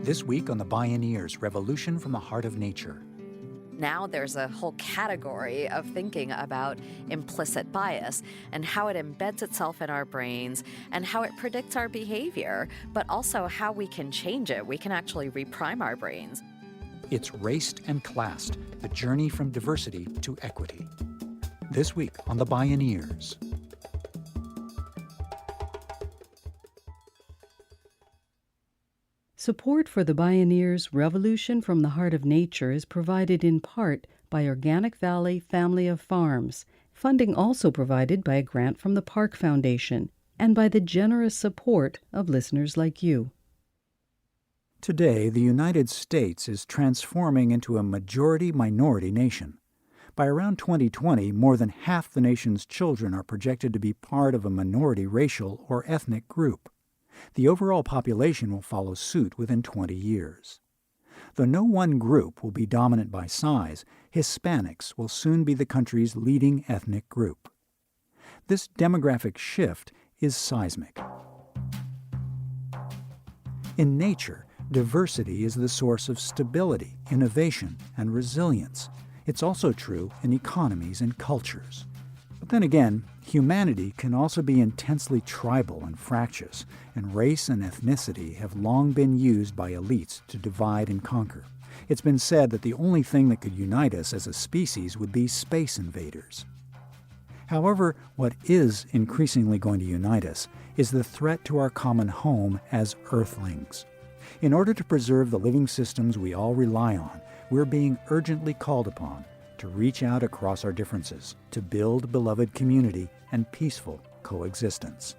This week on the Bioneers, Revolution from the Heart of Nature. Now there's a whole category of thinking about implicit bias and how it embeds itself in our brains and how it predicts our behavior, but also how we can change it. We can actually reprime our brains. It's Raced and Classed, the journey from diversity to equity. This week on the Bioneers. Support for the Bioneers' Revolution from the Heart of Nature is provided in part by Organic Valley Family of Farms, funding also provided by a grant from the Park Foundation, and by the generous support of listeners like you. Today, the United States is transforming into a majority-minority nation. By around 2020, more than half the nation's children are projected to be part of a minority racial or ethnic group. The overall population will follow suit within 20 years. Though no one group will be dominant by size, Hispanics will soon be the country's leading ethnic group. This demographic shift is seismic. In nature, diversity is the source of stability, innovation, and resilience. It's also true in economies and cultures. But then again, humanity can also be intensely tribal and fractious, and race and ethnicity have long been used by elites to divide and conquer. It's been said that the only thing that could unite us as a species would be space invaders. However, what is increasingly going to unite us is the threat to our common home as Earthlings. In order to preserve the living systems we all rely on, we're being urgently called upon to reach out across our differences, to build beloved community and peaceful coexistence.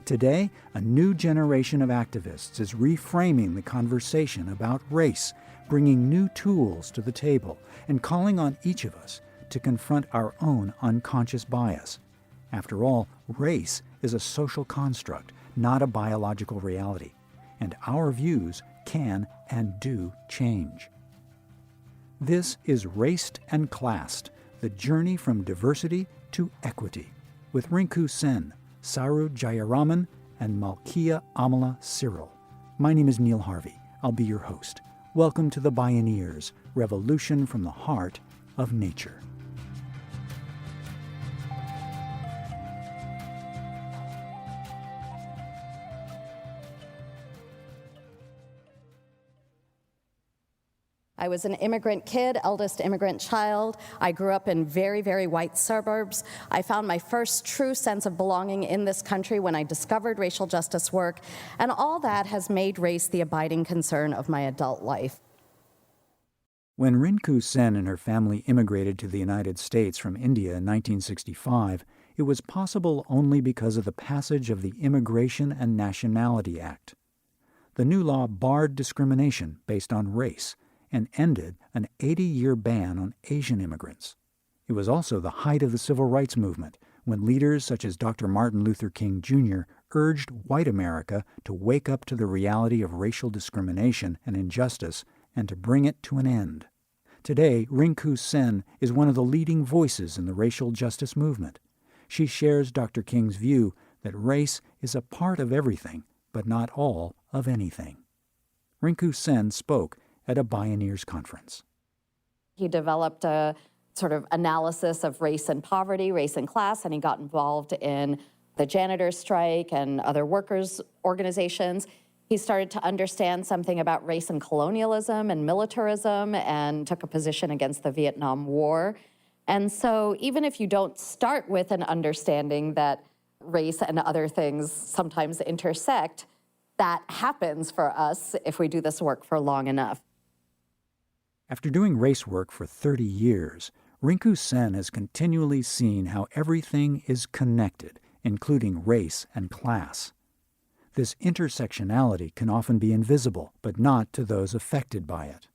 Today, a new generation of activists is reframing the conversation about race, bringing new tools to the table, and calling on each of us to confront our own unconscious bias. After all, race is a social construct, not a biological reality, and our views can and do change. This is Raced and Classed, the journey from diversity to equity, with Rinku Sen, Saru Jarayaman, and Malkia Cyril. My name is Neil Harvey. I'll be your host. Welcome to the Bioneers, Revolution from the Heart of Nature. I was an immigrant kid, eldest immigrant child. I grew up in very, very white suburbs. I found my first true sense of belonging in this country when I discovered racial justice work, and all that has made race the abiding concern of my adult life. When Rinku Sen and her family immigrated to the United States from India in 1965, it was possible only because of the passage of the Immigration and Nationality Act. The new law barred discrimination based on race and ended an 80-year ban on Asian immigrants. It was also the height of the civil rights movement, when leaders such as Dr. Martin Luther King Jr. urged white America to wake up to the reality of racial discrimination and injustice and to bring it to an end. Today, Rinku Sen is one of the leading voices in the racial justice movement. She shares Dr. King's view that race is a part of everything, but not all of anything. Rinku Sen spoke at a Bioneers conference. He developed a sort of analysis of race and poverty, race and class, and he got involved in the janitor's strike and other workers' organizations. He started to understand something about race and colonialism and militarism and took a position against the Vietnam War. And so even if you don't start with an understanding that race and other things sometimes intersect, that happens for us if we do this work for long enough. After doing race work for 30 years, Rinku Sen has continually seen how everything is connected, including race and class. This intersectionality can often be invisible, but not to those affected by it.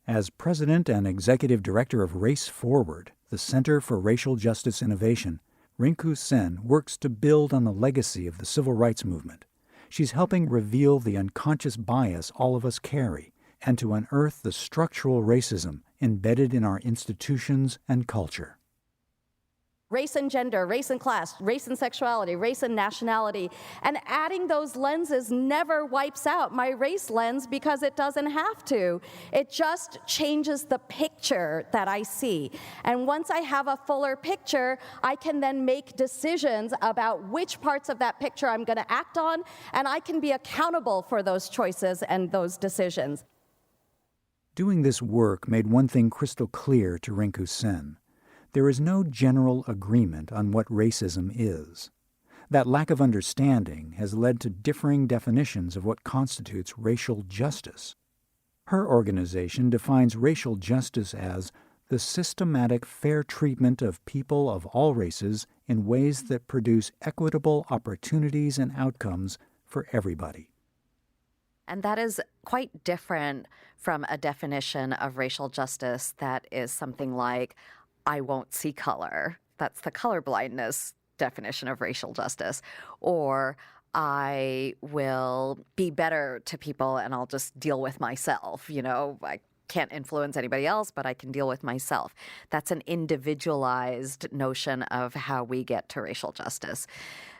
As president and executive director of Race Forward, the Center for Racial Justice Innovation, Rinku Sen works to build on the legacy of the civil rights movement. She's helping reveal the unconscious bias all of us carry, and to unearth the structural racism embedded in our institutions and culture. race and gender, race and class, race and sexuality, race and nationality. And adding those lenses never wipes out my race lens because it doesn't have to. It just changes the picture that I see. And once I have a fuller picture, I can then make decisions about which parts of that picture I'm going to act on, and I can be accountable for those choices and those decisions. Doing this work made one thing crystal clear to Rinku Sen. There is no general agreement on what racism is. That lack of understanding has led to differing definitions of what constitutes racial justice. Her organization defines racial justice as the systematic fair treatment of people of all races in ways that produce equitable opportunities and outcomes for everybody. And that is quite different from a definition of racial justice that is something like, I won't see color. That's the colorblindness definition of racial justice. Or I will be better to people and I'll just deal with myself. I can't influence anybody else, but I can deal with myself. That's an individualized notion of how we get to racial justice.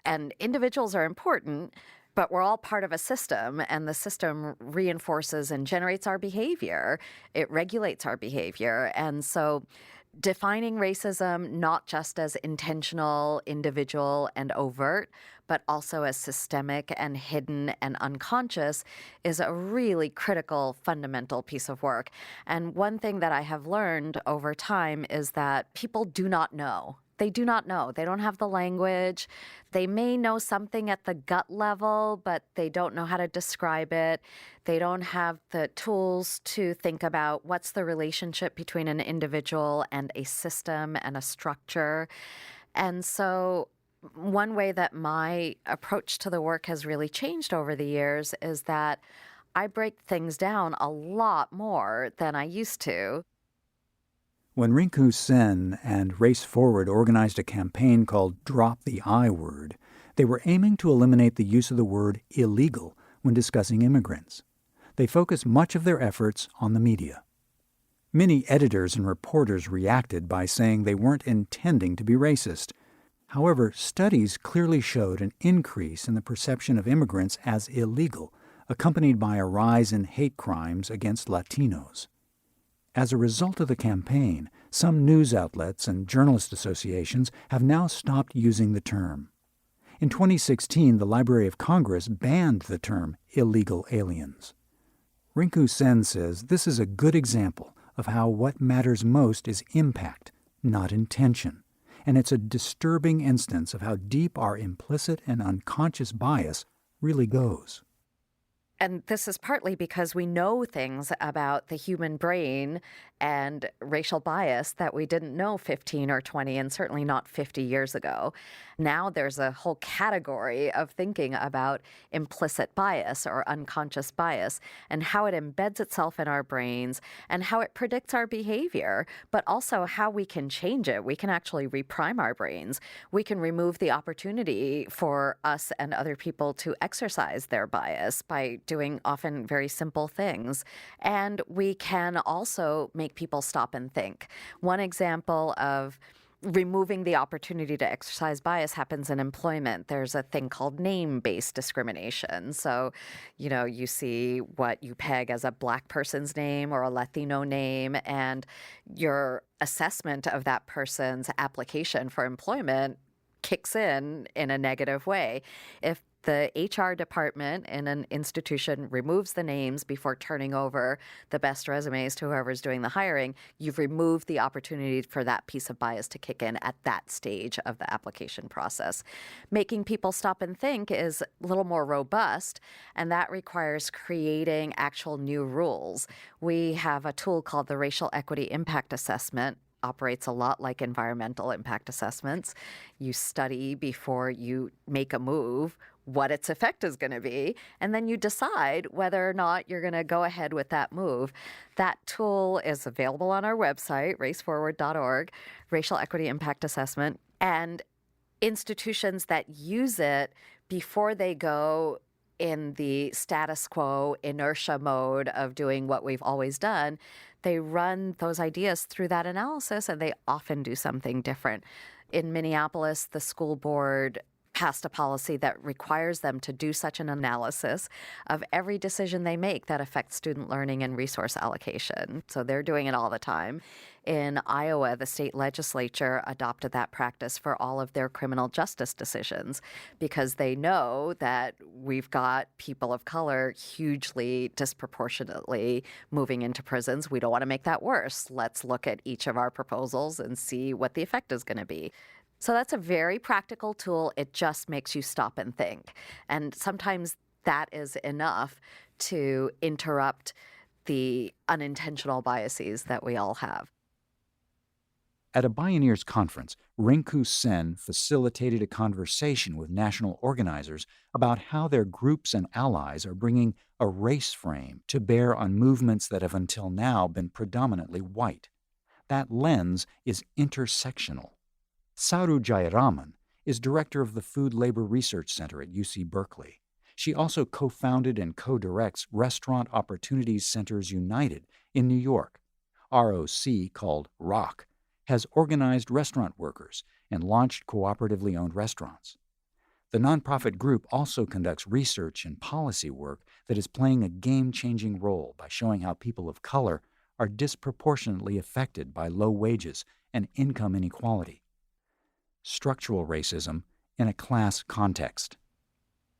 And individuals are important, but we're all part of a system, and the system reinforces and generates our behavior. It regulates our behavior. And so defining racism not just as intentional, individual, and overt, but also as systemic and hidden and unconscious is a really critical, fundamental piece of work. And one thing that I have learned over time is that people do not know. They do not know. They don't have the language. They may know something at the gut level, but they don't know how to describe it. They don't have the tools to think about what's the relationship between an individual and a system and a structure. And so one way that my approach to the work has really changed over the years is that I break things down a lot more than I used to. When Rinku Sen and Race Forward organized a campaign called Drop the I Word, they were aiming to eliminate the use of the word illegal when discussing immigrants. They focused much of their efforts on the media. Many editors and reporters reacted by saying they weren't intending to be racist. However, studies clearly showed an increase in the perception of immigrants as illegal, accompanied by a rise in hate crimes against Latinos. As a result of the campaign, some news outlets and journalist associations have now stopped using the term. In 2016, the Library of Congress banned the term illegal aliens. Rinku Sen says this is a good example of how what matters most is impact, not intention, and it's a disturbing instance of how deep our implicit and unconscious bias really goes. And this is partly because we know things about the human brain and racial bias that we didn't know 15 or 20 and certainly not 50 years ago. Now there's a whole category of thinking about implicit bias or unconscious bias and how it embeds itself in our brains and how it predicts our behavior, but also how we can change it. We can actually reprime our brains. We can remove the opportunity for us and other people to exercise their bias by doing often very simple things. And we can also make people stop and think. One example of removing the opportunity to exercise bias happens in employment. There's a thing called name-based discrimination. So, you see what you peg as a Black person's name or a Latino name, and your assessment of that person's application for employment kicks in a negative way. If the HR department in an institution removes the names before turning over the best resumes to whoever's doing the hiring, you've removed the opportunity for that piece of bias to kick in at that stage of the application process. Making people stop and think is a little more robust, and that requires creating actual new rules. We have a tool called the Racial Equity Impact Assessment. Operates a lot like environmental impact assessments. You study before you make a move what its effect is going to be, and then you decide whether or not you're going to go ahead with that move. That tool is available on our website, raceforward.org, Racial Equity Impact Assessment, and institutions that use it before they go in the status quo inertia mode of doing what we've always done, they run those ideas through that analysis and they often do something different. In Minneapolis, the school board passed a policy that requires them to do such an analysis of every decision they make that affects student learning and resource allocation. So they're doing it all the time. In Iowa, the state legislature adopted that practice for all of their criminal justice decisions because they know that we've got people of color hugely disproportionately moving into prisons. We don't want to make that worse. Let's look at each of our proposals and see what the effect is going to be. So that's a very practical tool. It just makes you stop and think. And sometimes that is enough to interrupt the unintentional biases that we all have. At a Bioneers conference, Rinku Sen facilitated a conversation with national organizers about how their groups and allies are bringing a race frame to bear on movements that have until now been predominantly white. That lens is intersectional. Saru Jarayaman is director of the Food Labor Research Center at UC Berkeley. She also co-founded and co-directs Restaurant Opportunities Centers United in New York. ROC, called ROC, has organized restaurant workers and launched cooperatively owned restaurants. The nonprofit group also conducts research and policy work that is playing a game-changing role by showing how people of color are disproportionately affected by low wages and income inequality. Structural racism in a class context.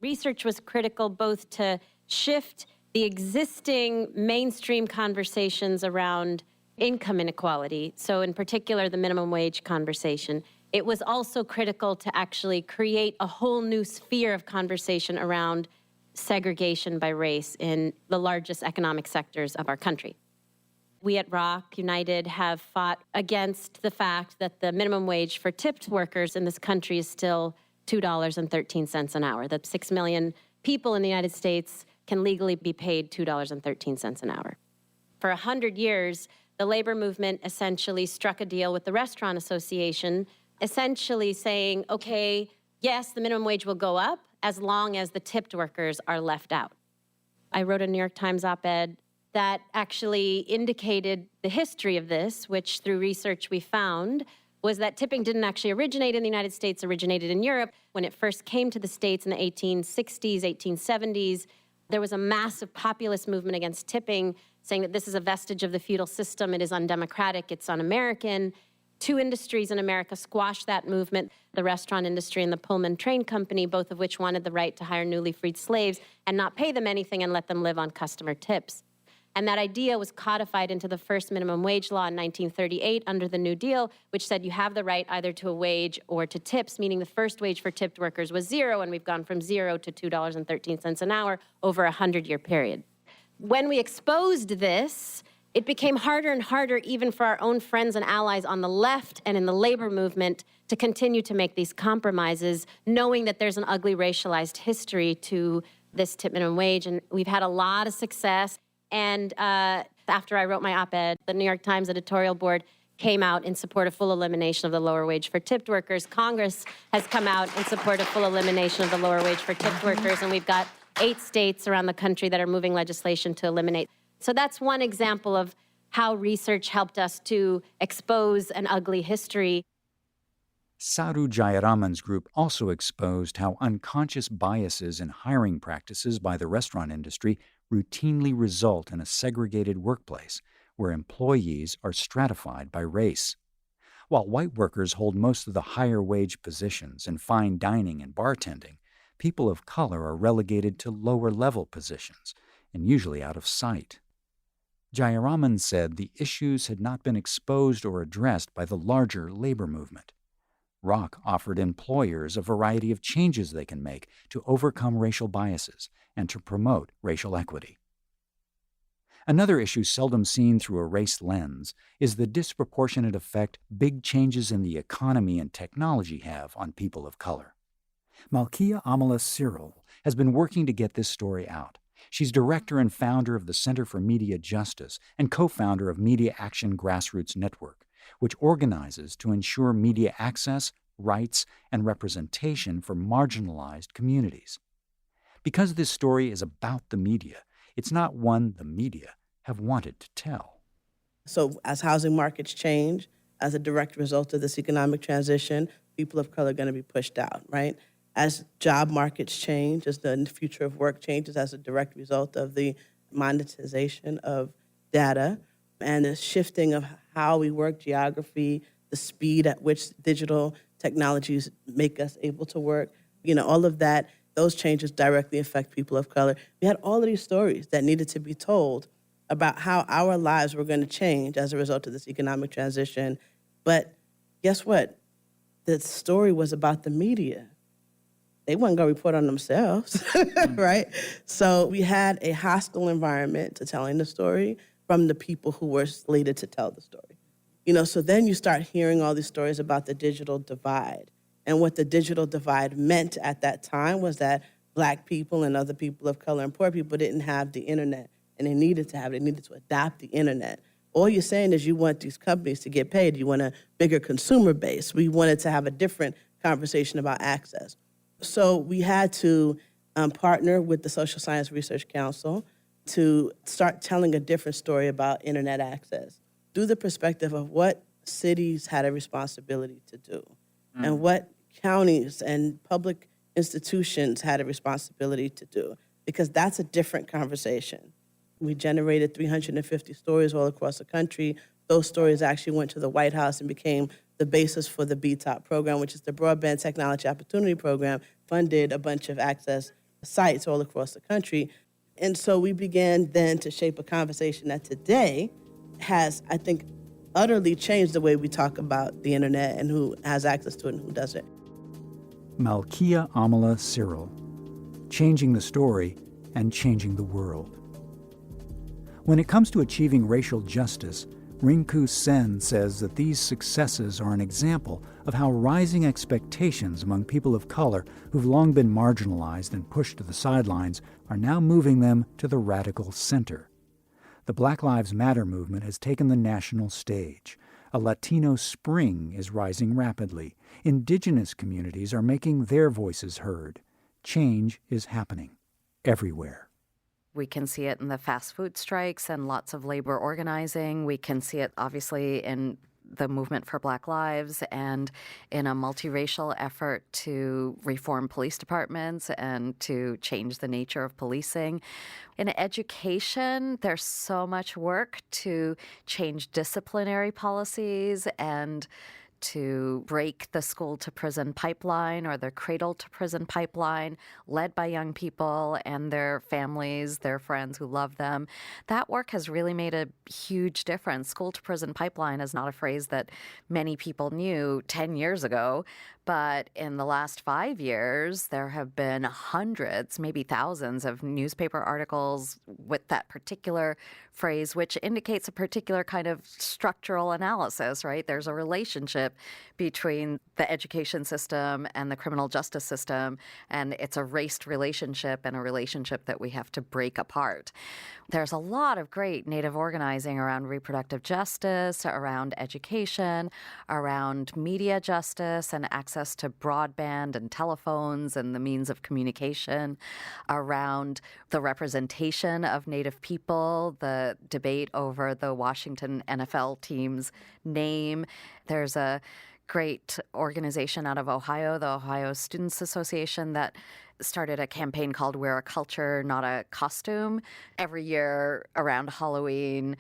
Research was critical both to shift the existing mainstream conversations around income inequality, so in particular the minimum wage conversation. It was also critical to actually create a whole new sphere of conversation around segregation by race in the largest economic sectors of our country. We at ROC United have fought against the fact that the minimum wage for tipped workers in this country is still $2.13 an hour. That 6 million people in the United States can legally be paid $2.13 an hour. For 100 years, the labor movement essentially struck a deal with the Restaurant Association, essentially saying, okay, yes, the minimum wage will go up as long as the tipped workers are left out. I wrote a New York Times op-ed that actually indicated the history of this, which through research we found was that tipping didn't actually originate in the United States, originated in Europe. When it first came to the States in the 1860s, 1870s, there was a massive populist movement against tipping, saying that this is a vestige of the feudal system, it is undemocratic, it's un-American. Two industries in America squashed that movement, the restaurant industry and the Pullman Train Company, both of which wanted the right to hire newly freed slaves and not pay them anything and let them live on customer tips. And that idea was codified into the first minimum wage law in 1938 under the New Deal, which said you have the right either to a wage or to tips, meaning the first wage for tipped workers was zero, and we've gone from zero to $2.13 an hour over a 100-year period. When we exposed this, it became harder and harder even for our own friends and allies on the left and in the labor movement to continue to make these compromises, knowing that there's an ugly racialized history to this tip minimum wage. And we've had a lot of success. And after I wrote my op-ed, the New York Times editorial board came out in support of full elimination of the lower wage for tipped workers. Congress has come out in support of full elimination of the lower wage for tipped workers. And we've got 8 states around the country that are moving legislation to eliminate. So that's one example of how research helped us to expose an ugly history. Saru Jayaraman's group also exposed how unconscious biases in hiring practices by the restaurant industry routinely result in a segregated workplace where employees are stratified by race. While white workers hold most of the higher wage positions in fine dining and bartending, people of color are relegated to lower level positions and usually out of sight. Jayaraman said the issues had not been exposed or addressed by the larger labor movement. ROC offered employers a variety of changes they can make to overcome racial biases and to promote racial equity. Another issue seldom seen through a race lens is the disproportionate effect big changes in the economy and technology have on people of color. Malkia Cyril has been working to get this story out. She's director and founder of the Center for Media Justice and co-founder of Media Action Grassroots Network, which organizes to ensure media access, rights, and representation for marginalized communities. Because this story is about the media, it's not one the media have wanted to tell. So as housing markets change, as a direct result of this economic transition, people of color are going to be pushed out, right? As job markets change, as the future of work changes as a direct result of the monetization of data and the shifting of how we work, geography, the speed at which digital technologies make us able to work, all of that, those changes directly affect people of color. We had all of these stories that needed to be told about how our lives were going to change as a result of this economic transition. But guess what? The story was about the media. They weren't going to report on themselves, right? So we had a hostile environment to telling the story from the people who were slated to tell the story. So then you start hearing all these stories about the digital divide. And what the digital divide meant at that time was that Black people and other people of color and poor people didn't have the internet, and they needed to have it. They needed to adopt the internet. All you're saying is you want these companies to get paid. You want a bigger consumer base. We wanted to have a different conversation about access. So we had to partner with the Social Science Research Council to start telling a different story about internet access through the perspective of what cities had a responsibility to do and what counties and public institutions had a responsibility to do, because that's a different conversation. We generated 350 stories all across the country. Those stories actually went to the White House and became the basis for the BTOP program, which is the Broadband Technology Opportunity Program, funded a bunch of access sites all across the country. And so we began then to shape a conversation that today has, I think, utterly changed the way we talk about the internet and who has access to it and who doesn't. Malkia Amala Cyril, changing the story and changing the world. When it comes to achieving racial justice, Rinku Sen says that these successes are an example of how rising expectations among people of color who've long been marginalized and pushed to the sidelines are now moving them to the radical center. The Black Lives Matter movement has taken the national stage. A Latino spring is rising rapidly. Indigenous communities are making their voices heard. Change is happening everywhere. We can see it in the fast food strikes and lots of labor organizing. We can see it, obviously, in the movement for Black Lives and in a multiracial effort to reform police departments and to change the nature of policing. In education, there's so much work to change disciplinary policies and to break the school-to-prison pipeline or the cradle-to-prison pipeline led by young people and their families, their friends who love them. That work has really made a huge difference. School-to-prison pipeline is not a phrase that many people knew 10 years ago, but in the last 5 years, there have been hundreds, maybe thousands of newspaper articles with that particular phrase, which indicates a particular kind of structural analysis, right? There's a relationship between the education system and the criminal justice system, and it's a raced relationship and a relationship that we have to break apart. There's a lot of great Native organizing around reproductive justice, around education, around media justice and access to broadband and telephones and the means of communication, around the representation of Native people, the debate over the Washington NFL team's name. There's a great organization out of Ohio, the Ohio Students Association, that started a campaign called Wear a Culture, Not a Costume. Every year around Halloween,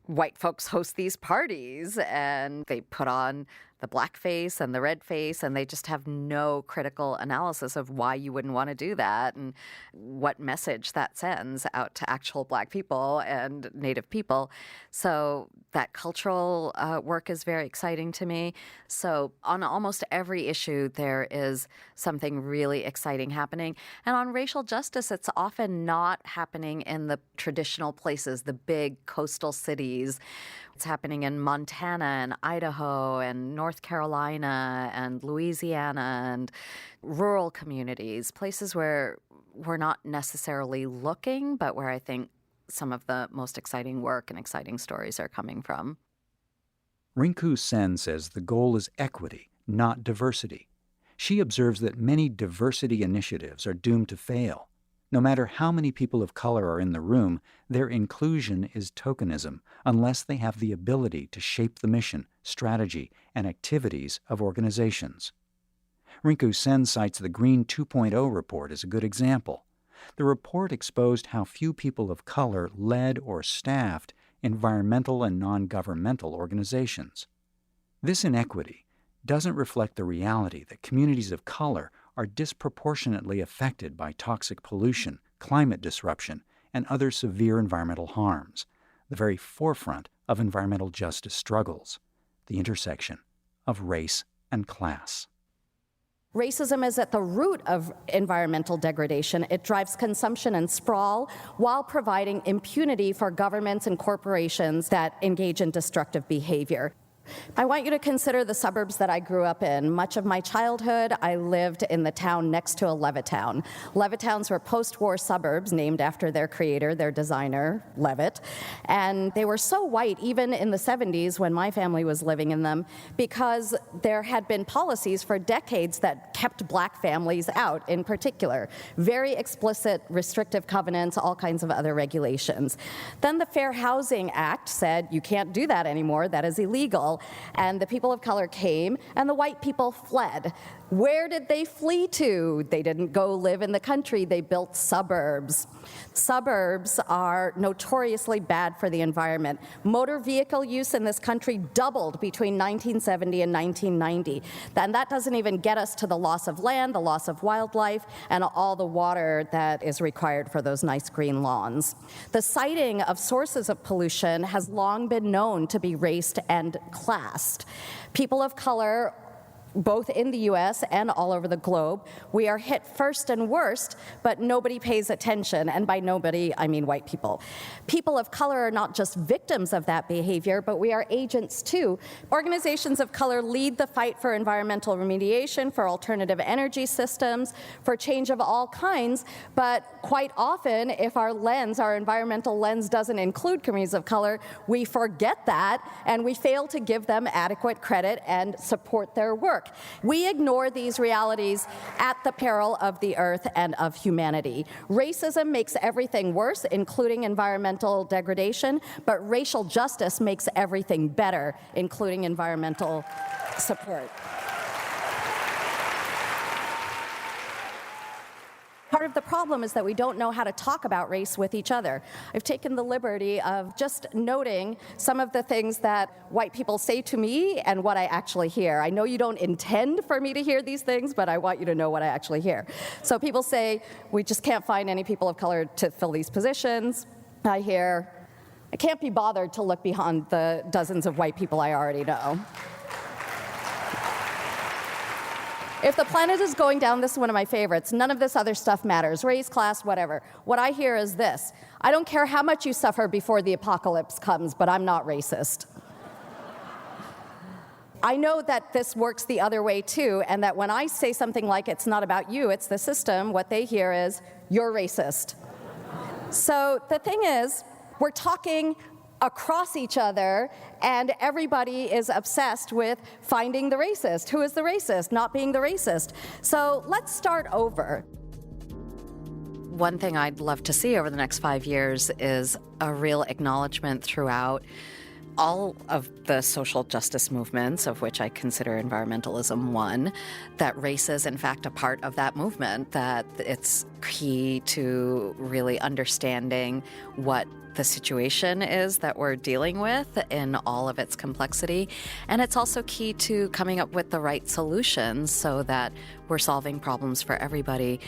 white folks host these parties and they put on the black face and the red face, and they just have no critical analysis of why you wouldn't want to do that and what message that sends out to actual Black people and Native people. So that cultural work is very exciting to me. So on almost every issue, there is something really exciting happening. And on racial justice, it's often not happening in the traditional places, the big coastal cities. It's happening in Montana and Idaho and North Carolina and Louisiana and rural communities, places where we're not necessarily looking, but where I think some of the most exciting work and exciting stories are coming from. Rinku Sen says the goal is equity, not diversity. She observes that many diversity initiatives are doomed to fail. No matter how many people of color are in the room, their inclusion is tokenism unless they have the ability to shape the mission, strategy, and activities of organizations. Rinku Sen cites the Green 2.0 report as a good example. The report exposed how few people of color led or staffed environmental and non-governmental organizations. This inequity doesn't reflect the reality that communities of color are disproportionately affected by toxic pollution, climate disruption, and other severe environmental harms, the very forefront of environmental justice struggles, the intersection of race and class. Racism is at the root of environmental degradation. It drives consumption and sprawl while providing impunity for governments and corporations that engage in destructive behavior. I want you to consider the suburbs that I grew up in. Much of my childhood, I lived in the town next to a Levittown. Levittowns were post-war suburbs named after their creator, their designer, Levitt. And they were so white, even in the 70s when my family was living in them, because there had been policies for decades that kept black families out in particular. Very explicit restrictive covenants, all kinds of other regulations. Then the Fair Housing Act said, you can't do that anymore, that is illegal. And the people of color came, and the white people fled. Where did they flee to? They didn't go live in the country, they built suburbs. Suburbs are notoriously bad for the environment. Motor vehicle use in this country doubled between 1970 and 1990. And that doesn't even get us to the loss of land, the loss of wildlife, and all the water that is required for those nice green lawns. The citing of sources of pollution has long been known to be raced and classed. People of color, both in the US and all over the globe, we are hit first and worst, but nobody pays attention. And by nobody, I mean white people. People of color are not just victims of that behavior, but we are agents too. Organizations of color lead the fight for environmental remediation, for alternative energy systems, for change of all kinds. But quite often, if our environmental lens doesn't include communities of color, we forget that and we fail to give them adequate credit and support their work. We ignore these realities at the peril of the earth and of humanity. Racism makes everything worse, including environmental degradation, but racial justice makes everything better, including environmental support. Part of the problem is that we don't know how to talk about race with each other. I've taken the liberty of just noting some of the things that white people say to me and what I actually hear. I know you don't intend for me to hear these things, but I want you to know what I actually hear. So people say, we just can't find any people of color to fill these positions. I hear, I can't be bothered to look beyond the dozens of white people I already know. If the planet is going down, this is one of my favorites, none of this other stuff matters, race, class, whatever. What I hear is this: I don't care how much you suffer before the apocalypse comes, but I'm not racist. I know that this works the other way too, and that when I say something like it's not about you, it's the system, what they hear is, you're racist. So the thing is, we're talking across each other, and everybody is obsessed with finding the racist. Who is the racist? Not being the racist. So let's start over. One thing I'd love to see over the next 5 years is a real acknowledgement throughout all of the social justice movements, of which I consider environmentalism one, that race is in fact a part of that movement, that it's key to really understanding what the situation is that we're dealing with in all of its complexity. And it's also key to coming up with the right solutions so that we're solving problems for everybody.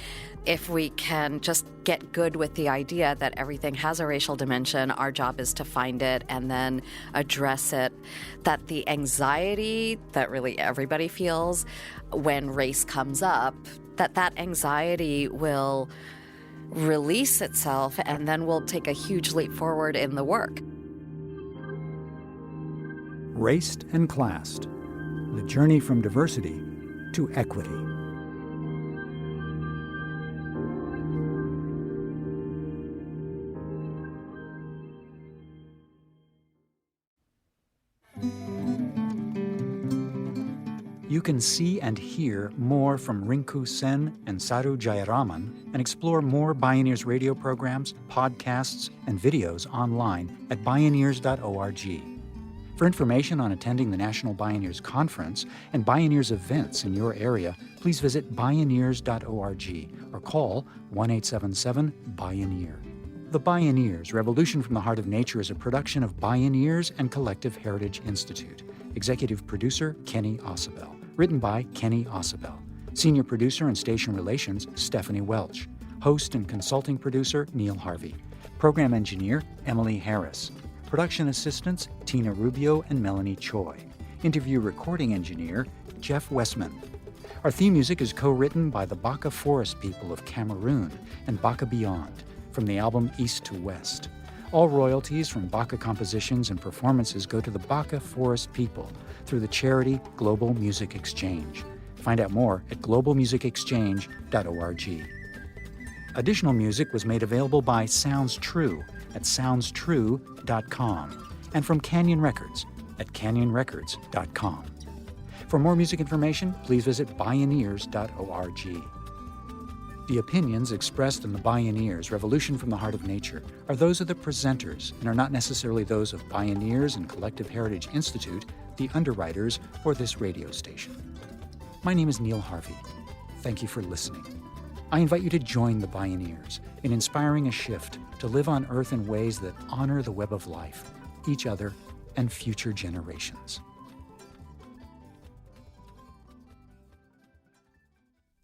If we can just get good with the idea that everything has a racial dimension, our job is to find it and then address it, that the anxiety that really everybody feels when race comes up, that anxiety will release itself, and then we'll take a huge leap forward in the work. Raced and classed, the journey from diversity to equity. You can see and hear more from Rinku Sen and Saru Jarayaman and explore more Bioneers radio programs, podcasts, and videos online at bioneers.org. For information on attending the National Bioneers Conference and Bioneers events in your area, please visit bioneers.org or call 1-877-BIONEER. The Bioneers, Revolution from the Heart of Nature is a production of Bioneers and Collective Heritage Institute. Executive producer, Kenny Ausubel. Written by Kenny Ausubel. Senior producer and station relations, Stephanie Welch. Host and consulting producer, Neil Harvey. Program engineer, Emily Harris. Production assistants, Tina Rubio and Melanie Choi. Interview recording engineer, Jeff Westman. Our theme music is co-written by the Baka Forest people of Cameroon and Baka Beyond from the album East to West. All royalties from Baka compositions and performances go to the Baka Forest people through the charity Global Music Exchange. Find out more at globalmusicexchange.org. Additional music was made available by Sounds True at soundstrue.com and from Canyon Records at canyonrecords.com. For more music information, please visit bioneers.org. The opinions expressed in the Bioneers, Revolution from the Heart of Nature, are those of the presenters and are not necessarily those of Bioneers and Collective Heritage Institute, the underwriters, or this radio station. My name is Neil Harvey. Thank you for listening. I invite you to join the Bioneers in inspiring a shift to live on Earth in ways that honor the web of life, each other, and future generations.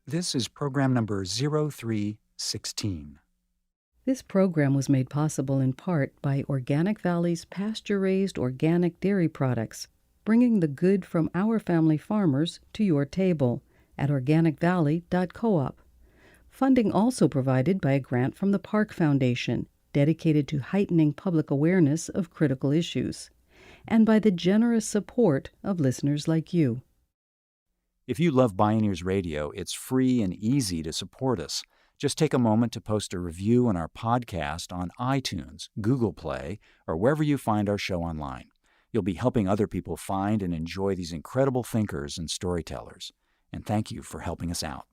This is program number 0316. This program was made possible in part by Organic Valley's pasture-raised organic dairy products, bringing the good from our family farmers to your table at organicvalley.coop. Funding also provided by a grant from the Park Foundation, dedicated to heightening public awareness of critical issues, and by the generous support of listeners like you. If you love Bioneers Radio, it's free and easy to support us. Just take a moment to post a review on our podcast on iTunes, Google Play, or wherever you find our show online. You'll be helping other people find and enjoy these incredible thinkers and storytellers. And thank you for helping us out.